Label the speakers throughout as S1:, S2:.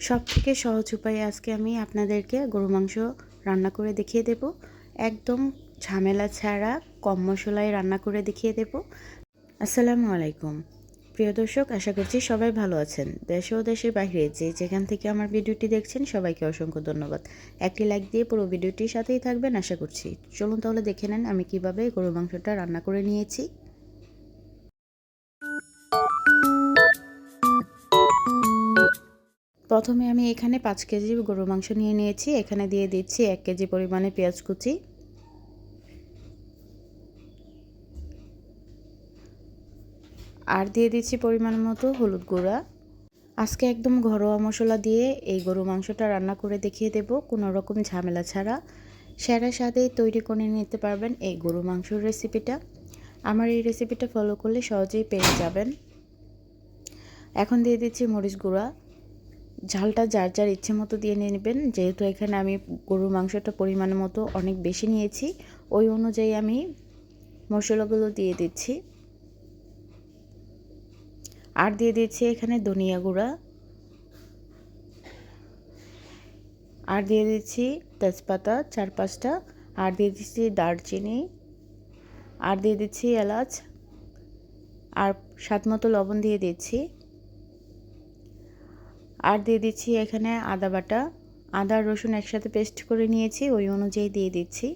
S1: সবথেকে সহজ উপায়ে আজকে আমি আপনাদেরকে গরু মাংস রান্না করে দেখিয়ে দেব। একদম ঝামেলা ছাড়া কম মশলায় রান্না করে দেখিয়ে দেব। আসসালামু আলাইকুম প্রিয় দর্শক, আশা করছি সবাই ভালো আছেন। দেশ ও দেশের বাইরে যেখান থেকে আমার ভিডিওটি দেখছেন সবাইকে অসংখ্য ধন্যবাদ। একটি লাইক দিয়ে পুরো ভিডিওটির সাথেই থাকবেন আশা করছি। চলুন তাহলে দেখে নেন আমি কিভাবে গরু মাংসটা রান্না করে নিয়েছি। প্রথমে আমি এখানে 5 কেজি গরুর মাংস নিয়ে নিয়েছি। এখানে দিয়ে দিচ্ছি 1 কেজি পরিমাণে পেঁয়াজ কুচি, আর দিয়ে দিচ্ছি পরিমাণ মতো হলুদ গুঁড়া। আজকে একদম ঘরোয়া মশলা দিয়ে এই গরু মাংসটা রান্না করে দেখিয়ে দেব, কোনো রকম ঝামেলা ছাড়া। সেরা স্বাদেই তৈরি করে নিতে পারবেন এই গরু মাংসের রেসিপিটা। আমার এই রেসিপিটা ফলো করলে সহজেই পেয়ে যাবেন। এখন দিয়ে দিচ্ছি মরিচ গুঁড়া। ঝালটা যার যার ইচ্ছে মতো দিয়ে নেবেন, যেহেতু এখানে আমি গরুর মাংসটা পরিমাণ মতো অনেক বেশি নিয়েছি, ওই অনুযায়ী আমি মশলাগুলো দিয়ে দিচ্ছি। আর দিয়ে দিচ্ছি এখানে ধনিয়া গুঁড়া, আর দিয়ে দিচ্ছি তেজপাতা 4-5টা, আর দিয়ে দিচ্ছি দারচিনি, আর দিয়ে দিচ্ছি এলাচ, আর স্বাদ মতো লবণ দিয়ে দিচ্ছি। আর দিয়ে দিচ্ছি এখানে আদা বাটা, আদা আর রসুন একসাথে পেস্ট করে নিয়েছি, ওই অনুযায়ী দিয়ে দিচ্ছি।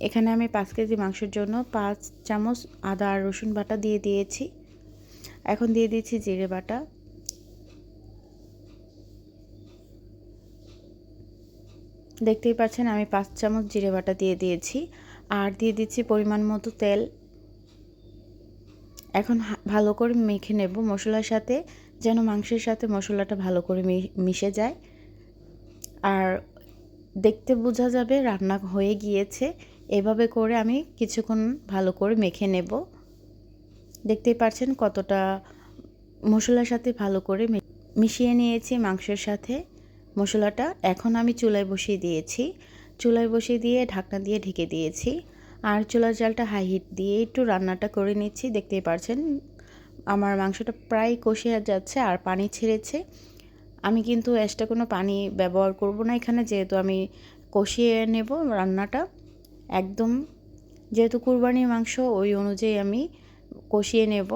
S1: এখানে আমি 5 কেজি মাংসের জন্য 5 চামচ আদা আর রসুন বাটা দিয়ে দিয়েছি। এখন দিয়ে দিচ্ছি জিরে বাটা, দেখতেই পাচ্ছেন আমি 5 চামচ জিরে বাটা দিয়ে দিয়েছি। আর দিয়ে দিচ্ছি পরিমাণ মতো তেল। এখন ভালো করে মেখে নেব মশলার সাথে, যেন মাংসের সাথে মশলাটা ভালো করে মিশে যায়। আর দেখতে বোঝা যাবে রান্না হয়ে গিয়েছে। এভাবে করে আমি কিছুক্ষণ ভালো করে মেখে নেব। দেখতেই পাচ্ছেন কতটা মশলার সাথে ভালো করে মিশিয়ে নিয়েছি মাংসের সাথে মশলাটা। এখন আমি চুলায় বসিয়ে দিয়েছি। চুলায় বসিয়ে দিয়ে ঢাকনা দিয়ে ঢেকে দিয়েছি। আর চুলার জালটা হাই হিট দিয়ে একটু রান্নাটা করে নিচ্ছি। দেখতেই পাচ্ছেন আমার মাংসটা প্রায় কষে যাচ্ছে আর পানি ছেড়েছে। আমি কিন্তু এক্সট্রা কোনো পানি ব্যবহার করব না এখানে, যেহেতু আমি কষিয়ে নেব রান্নাটা একদম, যেহেতু কুরবানির মাংস ওই অনুযায়ী আমি কষিয়ে নেব।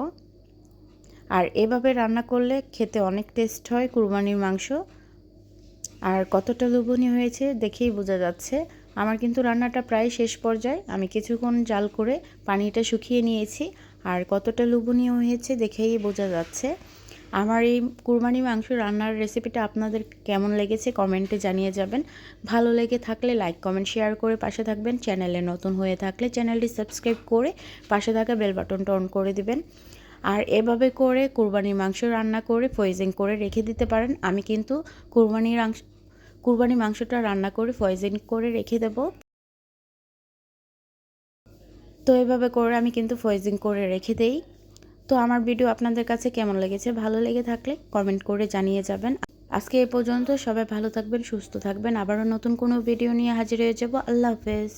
S1: আর এভাবে রান্না করলে খেতে অনেক টেস্ট হয় কুরবানির মাংস। আর কতটা লোভনীয় হয়েছে দেখেই বোঝা যাচ্ছে। আমার কিন্তু রান্নাটা প্রায় শেষ পর্যায়ে, আমি কিছুক্ষণ জাল করে পানিটা শুকিয়ে নিয়েছি। আর কতটা লোভনীয় হয়েছে দেখেই বোঝা যাচ্ছে। আমার এই কুরবানি মাংস রান্নার রেসিপিটা আপনাদের কেমন লেগেছে কমেন্টে জানিয়ে যাবেন। ভালো লেগে থাকলে লাইক কমেন্ট শেয়ার করে পাশে থাকবেন। চ্যানেলে নতুন হয়ে থাকলে চ্যানেলটি সাবস্ক্রাইব করে পাশে থাকা বেল বাটনটা অন করে দিবেন। আর এভাবে করে কুরবানির মাংস রান্না করে ফ্রোজেন করে রেখে দিতে পারেন। আমি কিন্তু কুরবানি মাংসটা রান্না করে ফ্রোজেন করে রেখে দেব। তো এভাবে করে আমি কিন্তু ফ্রোজেন করে রেখে দেই। তো আমার ভিডিও আপনাদের কাছে কেমন লেগেছে, ভালো লেগে থাকলে কমেন্ট করে জানিয়ে যাবেন। আজকে এ পর্যন্ত, সবাই ভালো থাকবেন, সুস্থ থাকবেন। আবারও নতুন কোনো ভিডিও নিয়ে হাজির হয়ে যাব। আল্লাহ হাফেজ।